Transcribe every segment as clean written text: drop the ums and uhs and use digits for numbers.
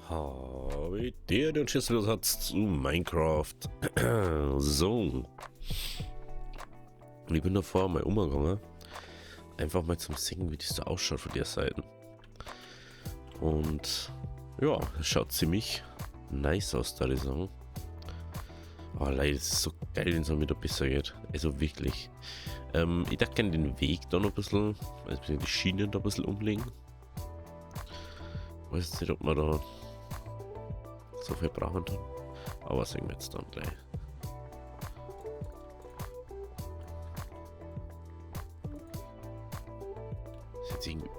Habe der den Schlüsselsatz zu Minecraft. So. Und ich bin davor mal umgegangen. Einfach mal zum Singen, wie das so ausschaut von der Seite. Und ja, es schaut ziemlich nice aus, da ich sagen. Aber leider ist es so geil, wenn es auch wieder besser geht. Also wirklich. Ich dachte gerne den Weg da noch ein bisschen, also die Schienen da ein bisschen umlegen. Weiß jetzt nicht, ob man da so viel brauchen kann. Aber sehen wir jetzt dann gleich. Ist jetzt irgendwie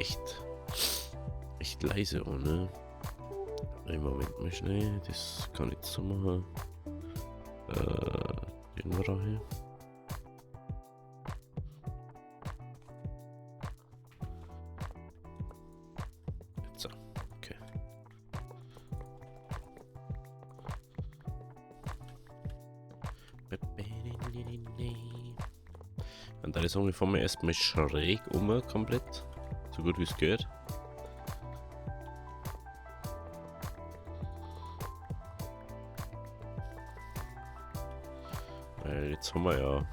echt leise auch, ne? Einen Moment mal schnell, das kann ich so machen. Den wir da hier. Jetzt so, okay. Und da ist ungefähr mal erstmal schräg komplett. So gut wie es geht. Weil jetzt haben wir ja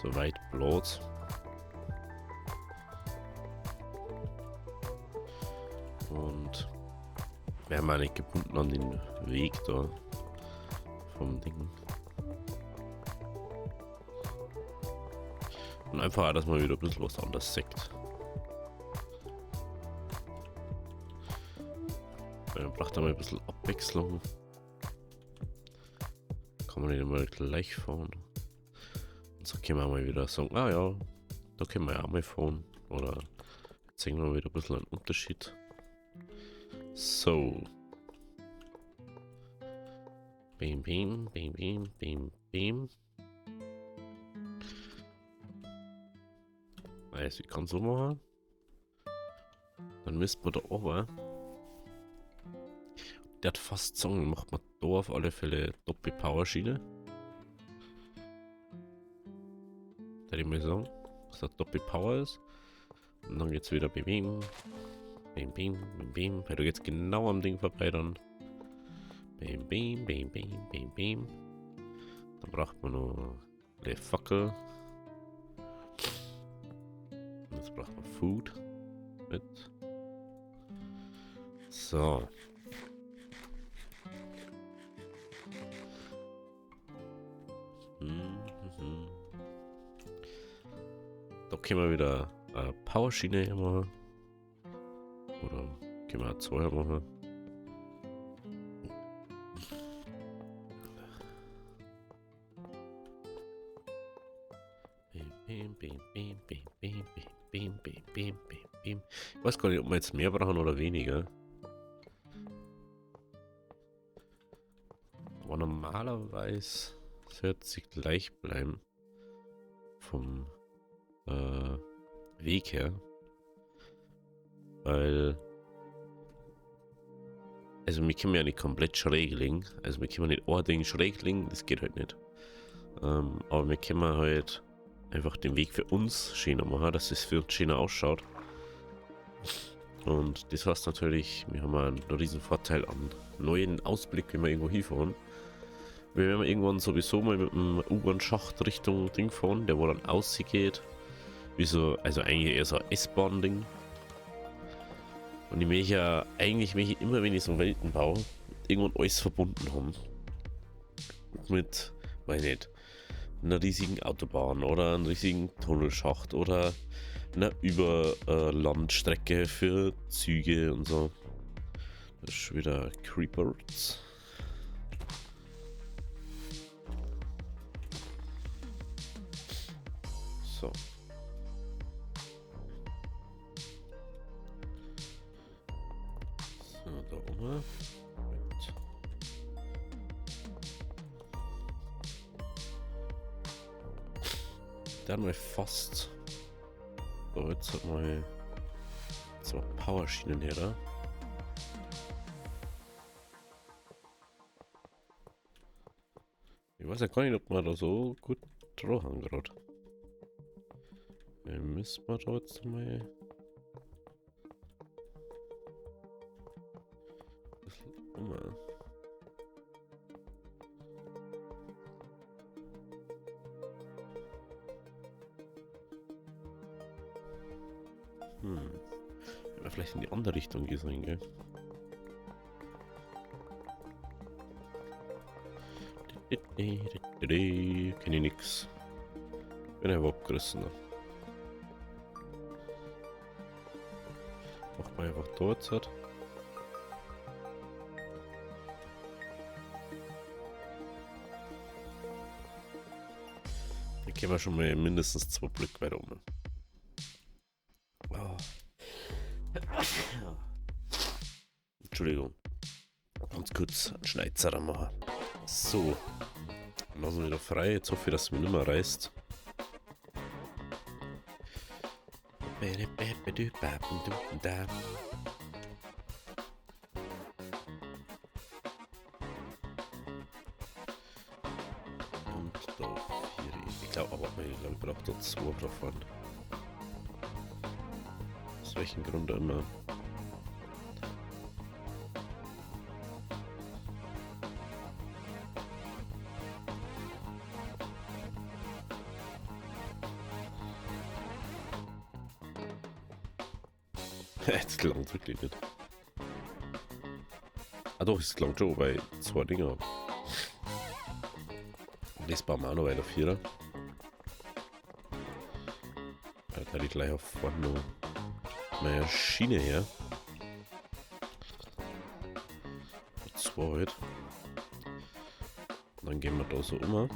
so weit Platz. Und wir haben auch nicht gebunden an den Weg da vom Ding. Und einfach auch, dass man wieder ein bisschen was anderes sagt. Weil man braucht da mal ein bisschen Abwechslung. Kann man nicht mal gleich fahren. Und so können wir mal wieder sagen, ah ja, da können wir ja auch mal fahren. Oder jetzt sehen wir wieder ein bisschen einen Unterschied. So. Bim, bim, bim, bim, bim, bim. Also ich kann so machen. Dann müssten wir da oben. Der hat fast sagen, macht man da auf alle Fälle Doppel-Power-Schiene. Da ich mal sagen, dass das Doppel-Power ist. Und dann geht's wieder bewegen. Bim, bim, bim, bim. Weil du jetzt genau am Ding vorbei dann. Bim, bim, bim, bim, bim, bim. Dann braucht man noch eine Fackel. Und jetzt braucht man Food mit. So. Da können wir wieder eine Powerschiene machen. Oder können wir auch zwei machen. Bim, bim, bim, bim, bim, bim, bim, bim, bim, bim. Ich weiß gar nicht, ob wir jetzt mehr brauchen oder weniger. Aber normalerweise sollte sie gleich bleiben. Vom Weg her. Weil. Also wir können ja nicht komplett schräg legen. Also wir können nicht ein Ding schräg legen, das geht halt nicht. Aber wir können halt einfach den Weg für uns schöner machen, dass es für uns schöner ausschaut. Und das heißt natürlich, wir haben einen riesen Vorteil an neuen Ausblick, wenn wir irgendwo hinfahren. Weil wenn wir irgendwann sowieso mal mit einem U-Bahn-Schacht Richtung Ding fahren, der wo dann ausgeht, wie so, also eigentlich eher so ein S-Bahn-Ding. Und ich möchte ja, eigentlich möchte ich immer, wenn ich so Welten baue, irgendwann alles verbunden haben. Mit, weiß nicht, einer riesigen Autobahn oder einem riesigen Tunnelschacht oder einer Überlandstrecke für Züge und so. Das ist schon wieder Creepers. So. So, da oben. Dann mal fast. So, jetzt hat mal so Powerschienen her da. Ich weiß ja gar nicht, ob wir da so gut drauf haben gerade. Müssen wir da jetzt mal bisschen um. Hätten wir vielleicht in die andere Richtung gehen sollen, gell? Kenne ich nix. Bin ja überhaupt gerissen. Macht man einfach dort hat. Dann gehen wir schon mal mindestens 2 Blöcke weiter um. Oh. Entschuldigung. Ganz kurz einen Schneizer machen. So. Lassen wir wieder frei. Jetzt hoffe ich, dass es mir nicht mehr reißt. Und da 4. Ich glaube aber, ich brauche da 2 davon. Aus welchem Grund auch immer. Das gelangt wirklich nicht. Ah doch, es gelangt schon bei 2 Dinger. Das bauen wir auch noch weiter 4er. Da liegt gleich auf vorne noch meine Schiene her. 2 halt. Und dann gehen wir da so um.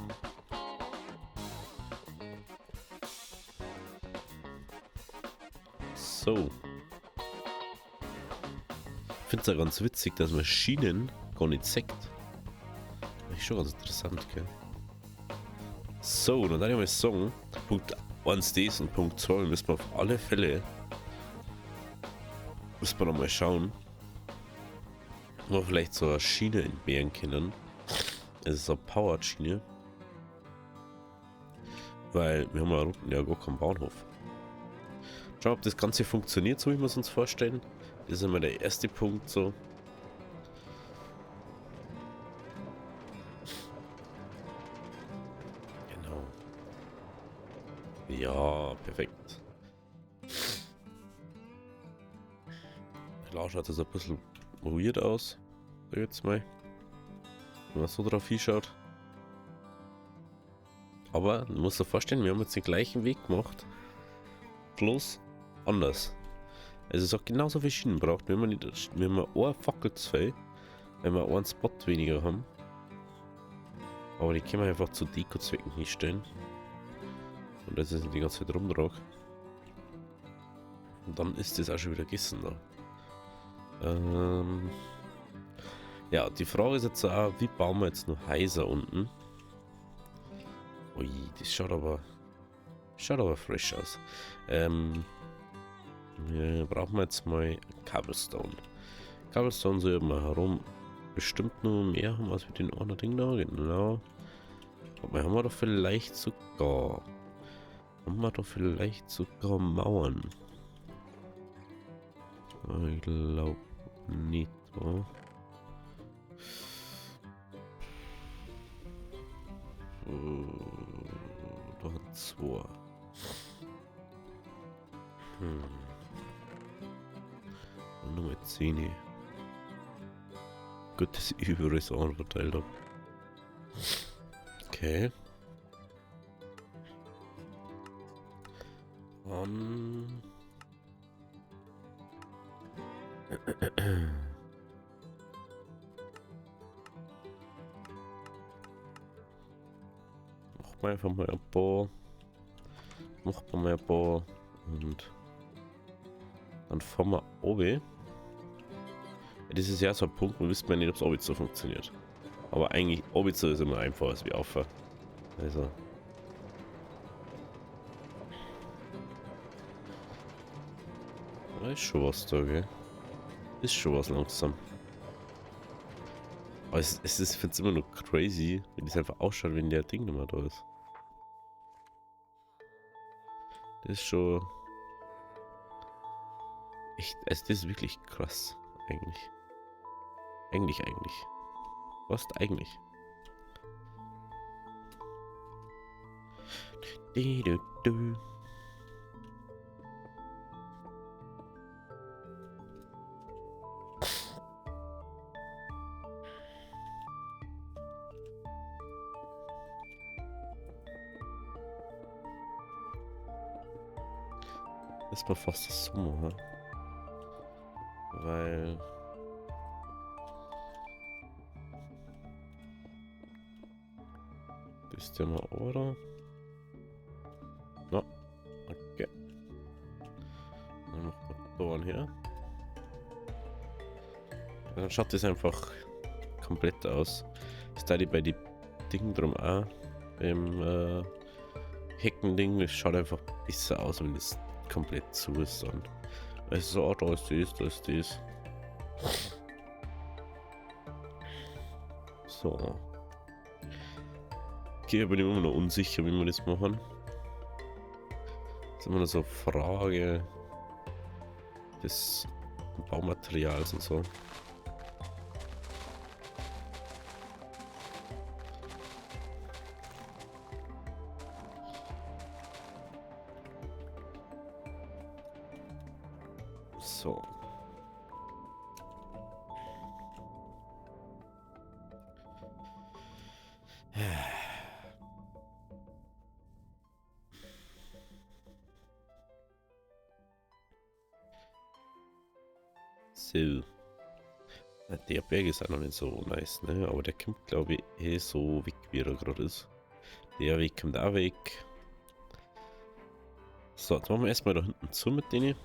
So. Ich finde es ja ganz witzig, dass man Schienen gar nicht sagt. Das ist schon ganz interessant, gell? So, dann würde ich mal sagen, Punkt 1 das und Punkt 2 müssen wir auf alle Fälle noch mal schauen, ob wir vielleicht so eine Schiene entbehren können. Es ist so eine Powered-Schiene. Weil wir haben ja unten ja gar keinen Bahnhof. Schauen, ob das Ganze funktioniert, so wie wir es uns vorstellen. Das ist immer der erste Punkt so. Genau. Ja, perfekt. Klar schaut das ein bisschen weird aus. So jetzt mal. Wenn man so drauf hinschaut. Aber man muss sich vorstellen, wir haben jetzt den gleichen Weg gemacht. Bloß anders. Also es hat genauso viele Schienen braucht, wenn wir nicht, wenn wir eine Fackel zu viel, wenn wir einen Spot weniger haben. Aber die können wir einfach zu Deko-Zwecken hinstellen. Und das ist die ganze Zeit rumtrag. Und dann ist das auch schon wieder gegessen da. Ja, die Frage ist jetzt auch, wie bauen wir jetzt noch Häuser unten? Ui, das schaut aber fresh aus. Brauchen wir jetzt mal Cobblestone. Cobblestone soll man herum bestimmt nur mehr haben als mit den anderen Ding da. Genau. Aber haben wir doch vielleicht sogar. Mauern. Ich glaube nicht. So. Da hat 2. Und Nummer 10. Gut, dass ich überall so verteilt habe. Okay. Machen wir einfach mal ein paar. Und dann fahren wir oben. Das ist ja so ein Punkt, wir wissen ja nicht, ob es oben so funktioniert. Aber eigentlich oben so ist immer einfacher als wie auf. Also. Da ist schon was da, gell? Ist schon was langsam. Aber ich finde es immer noch crazy, wenn das einfach ausschaut, wenn der Ding nicht mehr da ist. Das ist schon echt, also das ist wirklich krass, eigentlich. Eigentlich. Was eigentlich? Du, du, du. Das ist mal fast das Sommer, weil bist ja mal, oder? Na, okay. Dann noch Motoren hier. Dann schaut das einfach komplett aus. Ist da die bei die Dingen drum auch im Heckending, das schaut einfach besser aus, wenn das komplett zu ist dann. Also so, da ist das, da ist das. So. Okay, ich bin immer noch unsicher, wie wir das machen. Das ist immer noch so eine Frage des Baumaterials und so. So. So. Der Berg ist auch noch nicht so nice, ne? Aber der kommt, glaube ich, eh so weg, wie er gerade ist. Der Weg kommt auch weg. So, jetzt machen wir erstmal da hinten zu mit denen.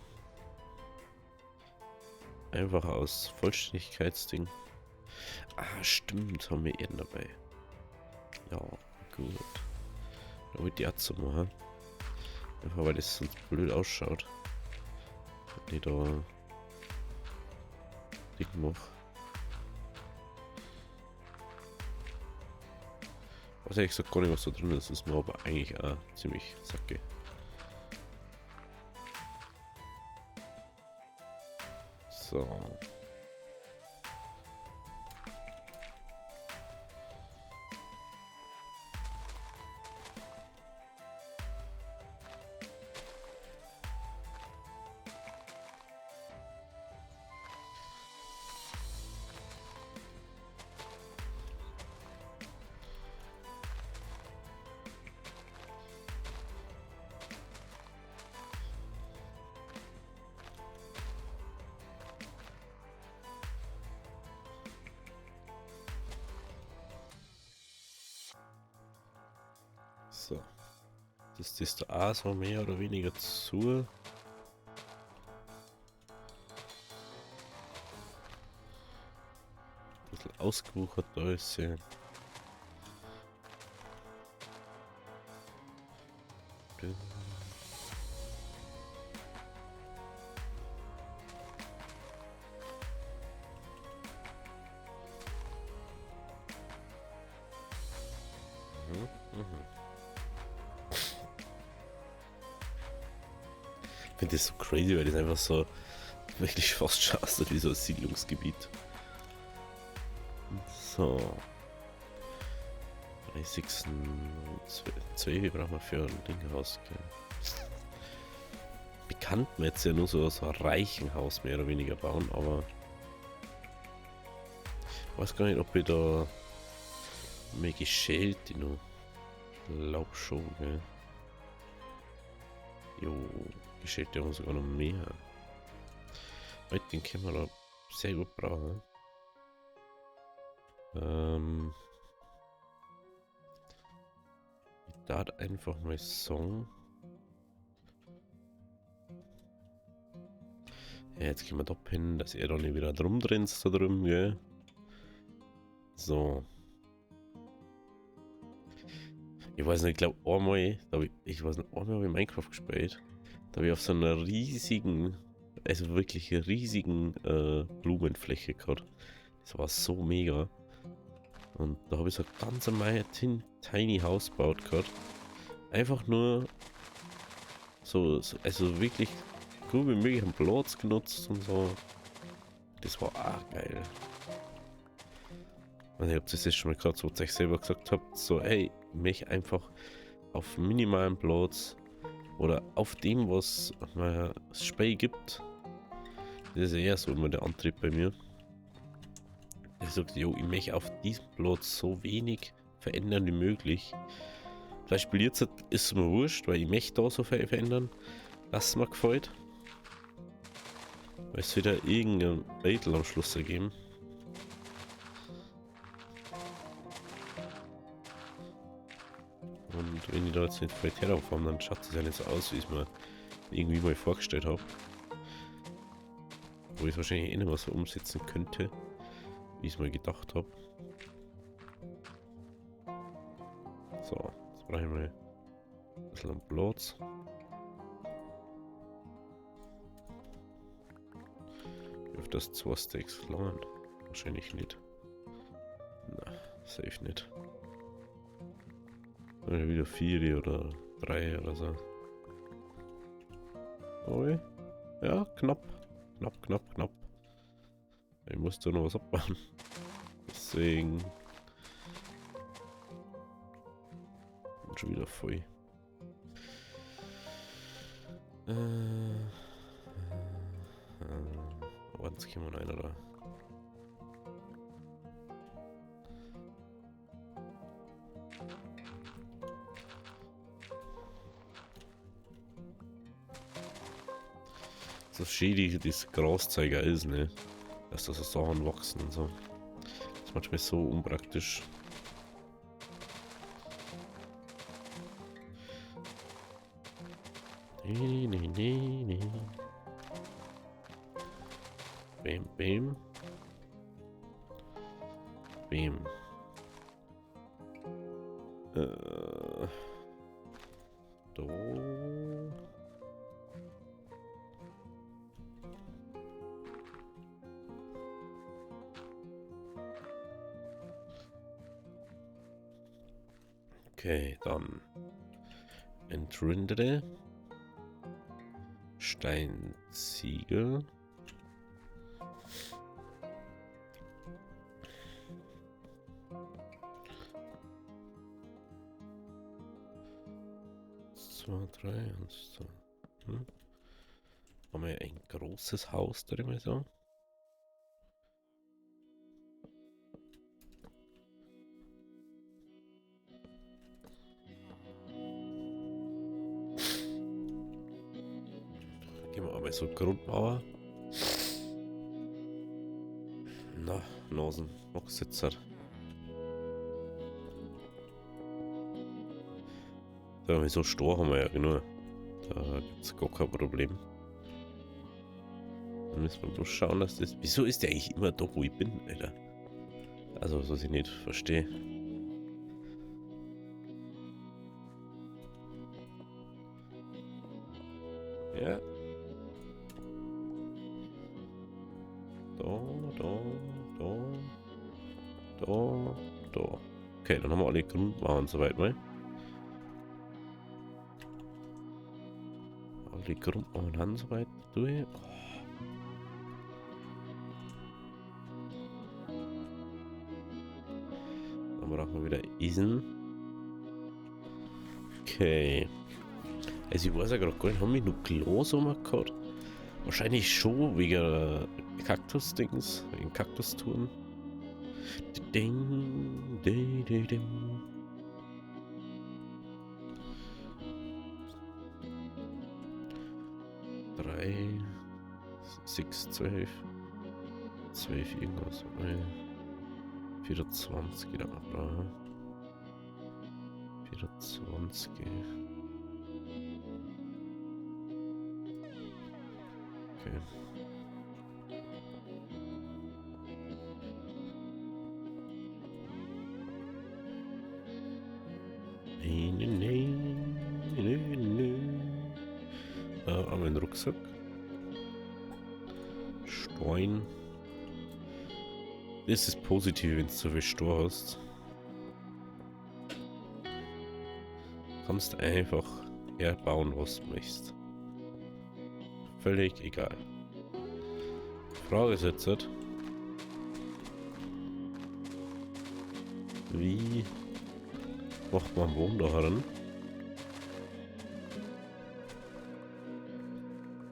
Einfach aus Vollständigkeitsding. Ah, stimmt, haben wir Erden dabei. Ja, gut. Da wollte ich auch zu machen. Einfach weil das sonst blöd ausschaut. Wenn ich da Ding mache. Was ehrlich gesagt gar nicht, was da drin ist, ist mir aber eigentlich auch ziemlich zacke. So. So. Das ist da auch so mehr oder weniger zu. Ein bisschen ausgewuchert da ist ja. Ich finde das so crazy, weil das einfach so wirklich fast schon aussieht wie so ein Siedlungsgebiet. So. 30.2, wie brauchen wir für ein Dinghaus? Bekannt man jetzt ja nur so ein Reichenhaus mehr oder weniger bauen, aber ich weiß gar nicht, ob ich da mehr geschält, die noch glaub schon, gell? Jo, geschält haben wir sogar noch mehr. Heute den können wir da sehr gut brauchen. Ich darf einfach mal sagen. Ja, jetzt gehen wir da hin, dass er da nicht wieder drum drin da drüben, gell? So. Ich weiß nicht, ich glaube einmal, ich weiß nicht, einmal habe ich Minecraft gespielt. Da habe ich auf so einer riesigen, also wirklich riesigen Blumenfläche gehabt. Das war so mega. Und da habe ich so ein ganz tiny Haus gebaut gehabt. Einfach nur so, also wirklich gut wie möglich einen Platz genutzt und so. Das war auch geil. Ich weiß nicht, ob das jetzt schon mal gerade so euch selber gesagt habt, so ey, mich einfach auf minimalen Platz oder auf dem, was mir das Spiel gibt. Das ist ja eher so immer der Antrieb bei mir. Ich sage, jo, ich möchte auf diesem Platz so wenig verändern wie möglich. Vielleicht jetzt ist es mir wurscht, weil ich möchte da so viel verändern, dass es mir gefällt. Weil es wieder irgendein Battle am Schluss ergeben. Und wenn ich da jetzt nicht voll herauffahre, dann schaut es ja nicht so aus, wie ich es mir irgendwie mal vorgestellt habe. Wo ich es wahrscheinlich eh nicht mehr so umsetzen könnte, wie ich es mal gedacht habe. So, jetzt brauche ich mal ein bisschen an Platz. Dürfte das 2 Steaks langen? Wahrscheinlich nicht. Na, safe nicht. Oder wieder 4 oder 3 oder so. Oh ja, knapp. Knapp. Ich musste noch was abbauen. Deswegen. Und schon wieder voll. Jetzt kommen wir rein, oder? So schädig das Graszeiger ist, ne? Dass das so Sachen wachsen und so. Das ist manchmal so unpraktisch. Nee. Bam. Da. Okay, dann entrindere Steinziegel. Zwei, drei und so. Haben wir ein großes Haus drin, so. Gehen wir aber so Grundmauer. Na, Nasen, noch Sitzer. Ja, so Stor haben wir ja genau. Da gibt es gar kein Problem. Dann müssen wir bloß schauen, dass das. Wieso ist der eigentlich immer da, wo ich bin, Alter? Also, was ich nicht verstehe. Ja. Da. Okay, dann haben wir alle Grundmauern soweit mal. Alle Grundmauern haben soweit durch. Dann brauchen wir wieder Eisen. Okay. Also ich weiß ja gerade gar nicht, haben wir noch Glas gehabt? Wahrscheinlich schon wegen Kaktus-Dings, wegen Kaktustouren. Ding. 3, 6, 12 irgendwas. 24 da brauchen. 24. Okay. Aber ein Rucksack. Stein. Das ist positiv, wenn du so viel Stor hast. Kannst einfach herbauen, was du möchtest. Völlig egal. Frage ist jetzt, Wie macht man Wohn da heran?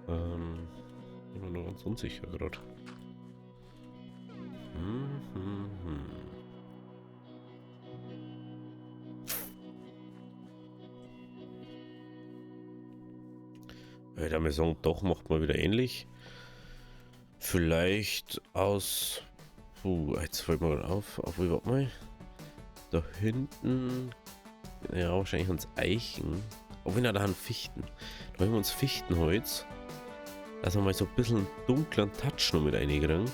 Immer nur ganz unsicher gerade. Da wir sagen, doch, macht man wieder ähnlich. Vielleicht aus. Jetzt fällt mir auf. Obwohl, warte mal. Da hinten. Ja, wahrscheinlich ans Eichen. Obwohl, da haben Fichten. Da haben wir uns Fichtenholz. Dass wir mal so ein bisschen dunklen Touch noch mit reinkriegen.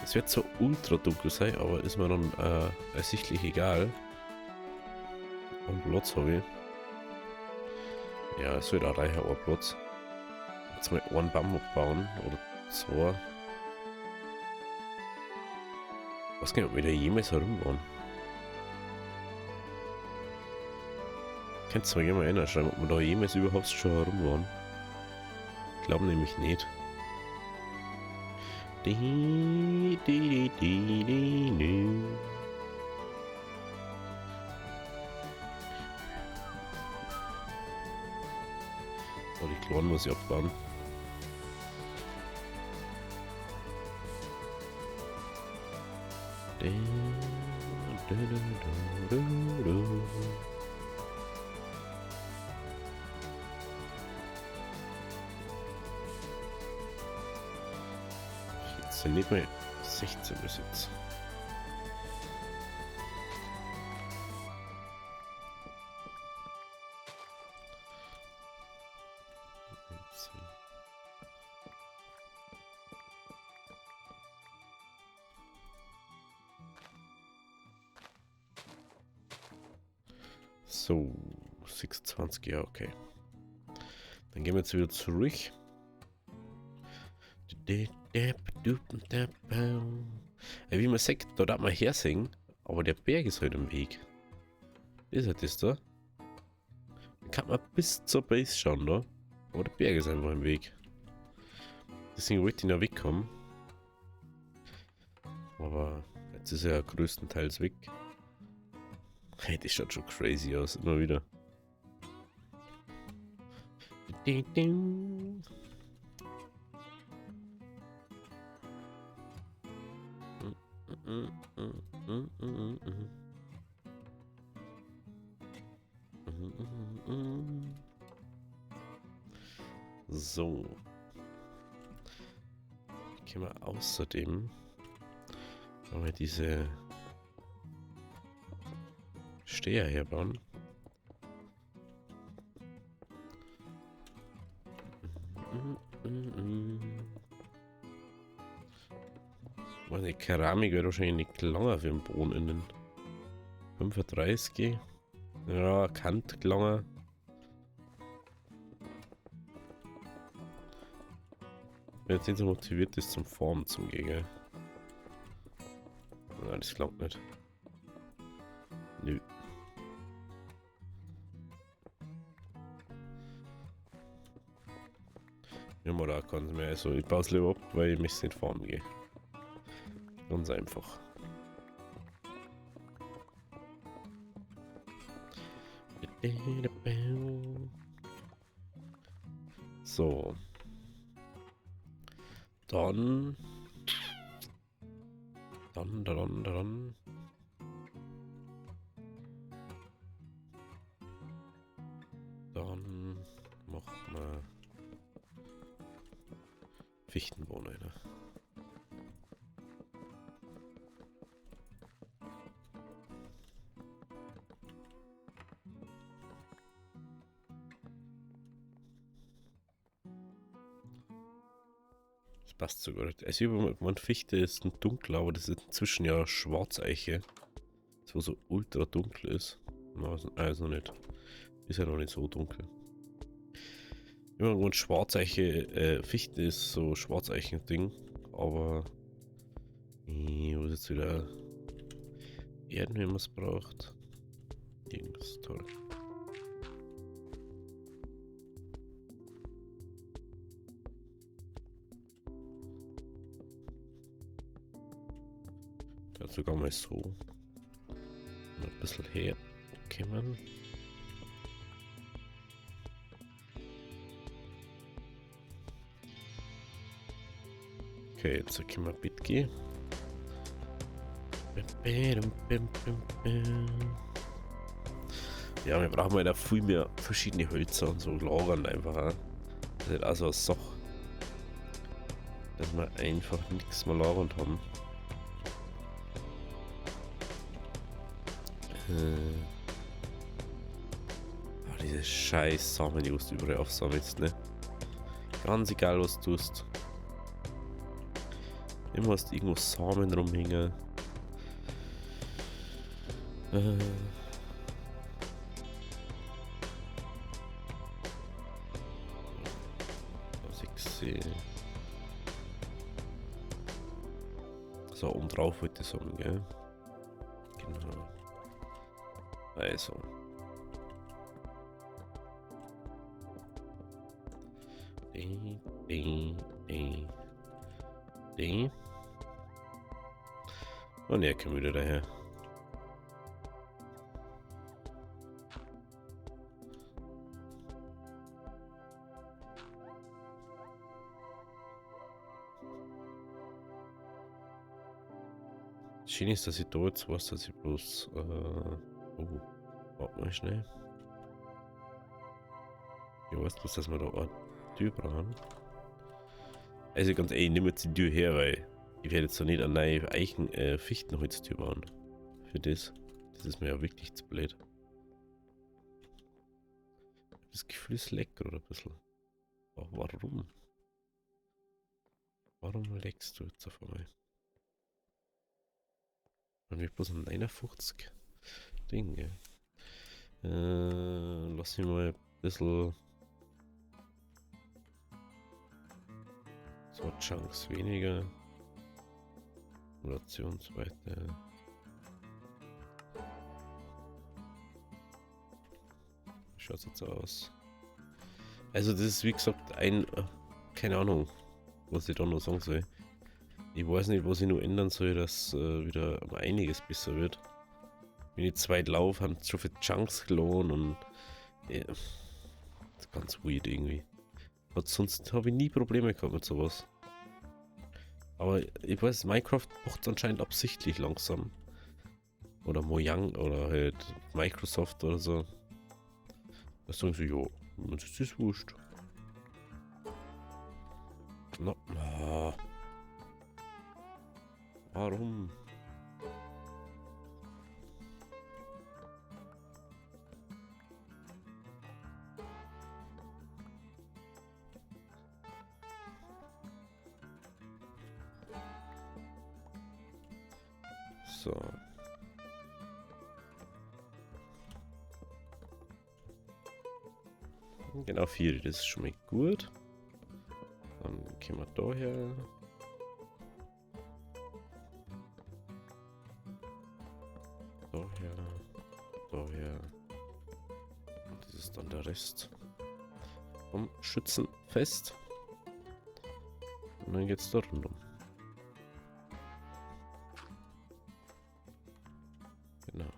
Es wird so ultra dunkel sein, aber ist mir dann ersichtlich egal. Und Platz habe ich. Ja, es wird auch reicher, ein Platz. Jetzt mal einen Baum abbauen oder zwei. Ich weiß gar nicht, ob wir da jemals herum waren. Könnt ihr mir gerne mal reinschreiben, ob wir da jemals überhaupt schon herum waren. Ich glaube nämlich nicht. Oh, die Klonen muss ich abbauen. Jetzt sind nicht mehr 16 bis jetzt. So, 26, ja, okay. Dann gehen wir jetzt wieder zurück. Wie man sagt, da darf man hersingen, aber der Berg ist halt im Weg. Ist halt das da? Dann kann man bis zur Base schauen da, aber der Berg ist einfach im Weg. Deswegen wollte ich ihn ja wegkommen. Aber jetzt ist er ja größtenteils weg. Hey, das schaut schon crazy aus, immer wieder. So. Können wir außerdem aber diese Steher herbauen. Meine Keramik wird wahrscheinlich nicht langer für den Boden innen. 35. Ja, Kant langer. Wenn jetzt nicht so motiviert ist zum Formen zum Gegner. Nein, das glaubt nicht. Nö. Ja, mal da kann es mehr. Also ich baue es lieber ab, weil ich mich nicht formen gehe. Ganz einfach. So. Dann. Dann macht man Fichtenbohne, ne? Das passt sogar. Also man Fichte ist ein dunkler, aber das ist inzwischen ja Schwarzeiche. Das wo so ultra dunkel ist. Also nicht. Ist ja noch nicht so dunkel. Immer Schwarzeiche, Fichte ist so Schwarzeichen-Ding, aber wo ist jetzt wieder Erden, wenn man es braucht. Irgendwas toll. Ja, sogar mal so. ein bisschen herkommen. Okay, jetzt können wir Bit gehen. Ja, wir brauchen halt auch viel mehr verschiedene Hölzer und so lagern einfach. Das ist halt auch so eine Sache, dass wir einfach nichts mehr lagernd haben. Diese scheiß Samen, die du überall aufsammelst, ne? Ganz egal, was du tust. Immer hast du irgendwo Samen rumhängen. 6. So, oben drauf wollte ich sagen, gell? Genau. Also. Die. Und er kommt wieder daher. Schön ist, dass ich da jetzt weiß, dass ich bloß. Oh, warte mal schnell. Ich weiß bloß, dass wir da eine Tür brauchen. Also ganz ehrlich, nimm jetzt die Tür her, weil ich werde jetzt so nicht eine neue Fichtenholztür bauen. Für das. Das ist mir ja wirklich zu blöd. Das Gefühl ist lecker oder ein bisschen. Aber warum? Warum leckst du jetzt auf einmal? Haben wir bloß ein 59 Ding, ja. Lass mich mal ein bisschen. So, Chunks weniger. Simulationsweite. Wie schaut es jetzt aus? Also, das ist wie gesagt keine Ahnung, was ich da noch sagen soll. Ich weiß nicht, was ich noch ändern soll, dass wieder um einiges besser wird. Wenn ich zweit laufe, haben schon viele Chunks geladen und. Ja, das ist ganz weird irgendwie. Aber sonst habe ich nie Probleme gehabt mit sowas. Aber ich weiß, Minecraft macht es anscheinend absichtlich langsam. Oder Mojang oder halt Microsoft oder so. Da sagen sie, jo, uns ist das wurscht. Na, warum? So. Genau 4, das ist schon mal gut. Dann gehen wir da her. Daher. Und das ist dann der Rest vom Schützenfest. Und dann geht's da rundum. Genau.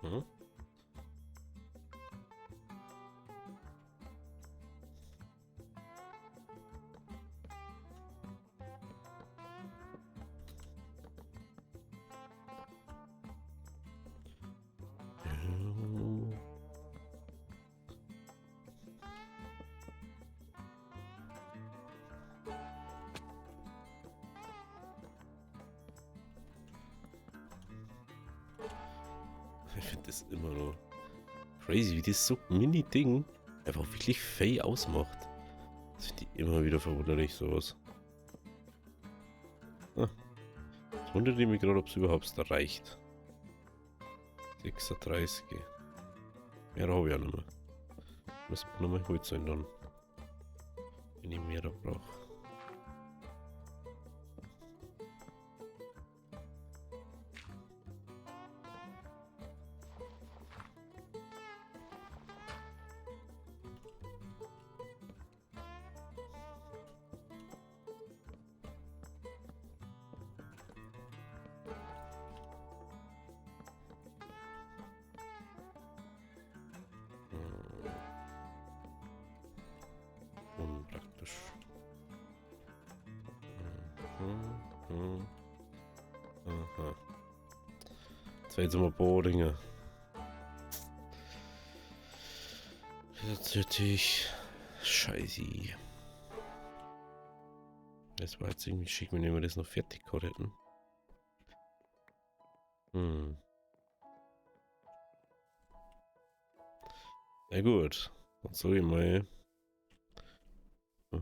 Mhm. Ich finde das immer noch crazy, wie das so Mini-Ding einfach wirklich fey ausmacht. Das finde ich immer wieder verwunderlich, sowas. Ah, jetzt wundert ich mich gerade, ob es überhaupt da reicht. 36. Mehr habe ich ja nicht mehr. Muss man nochmal Holz ändern. Wenn ich mehr da brauche. Aha. Jetzt sind wir Bohringe. Das ist natürlich scheiße. Das war jetzt irgendwie schick, wenn wir das noch fertig hätten. Na gut. Dann so ich mal. Ja,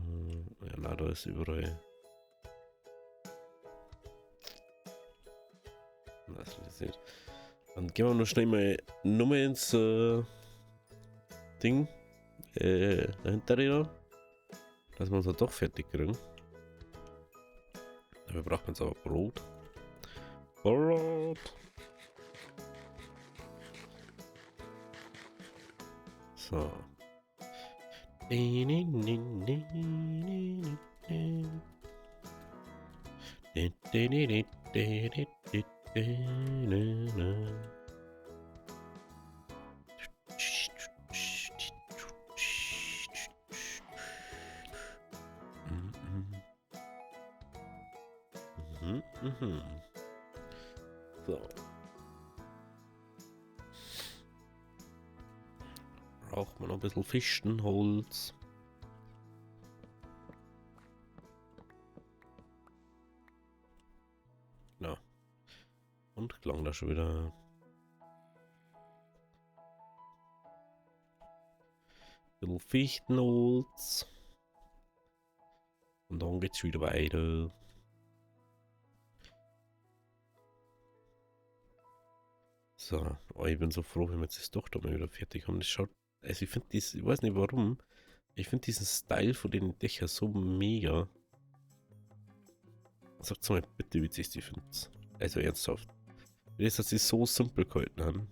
na, da ist überall. Das ist nicht. Dann gehen wir noch schnell mal Nummer ins Ding. Dahinter wieder. Dass wir uns doch fertig kriegen. Dafür braucht man jetzt aber Brot. Brot. So. So. Braucht man noch ein bisschen Fichtenholz. Ja. Und klang da schon wieder. Ein bisschen Fichtenholz. Und dann geht's wieder weiter. So, oh, ich bin so froh, wenn wir jetzt das doch da mal wieder fertig haben. Das schaut, also ich finde das, ich weiß nicht warum, ich finde diesen Style von den Dächern so mega. Sagt mal bitte, wie ich die findet. Also ernsthaft. Wie das, dass sie so simpel gehalten haben.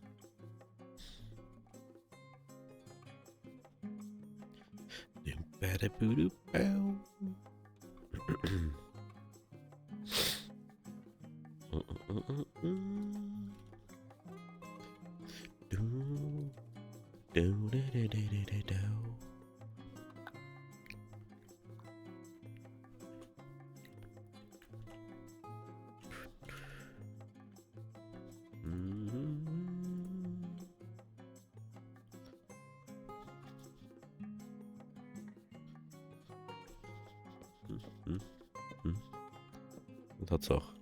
Und hat's auch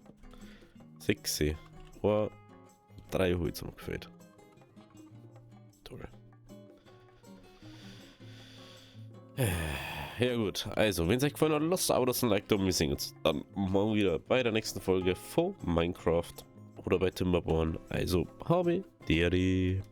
6 oder 3 Holz noch gefällt. Toll. Ja gut, also wenn es euch gefallen hat, lasst aber das ein Like da und wir sehen uns dann morgen wieder bei der nächsten Folge von Minecraft oder bei Timberborn. Also habe Deri.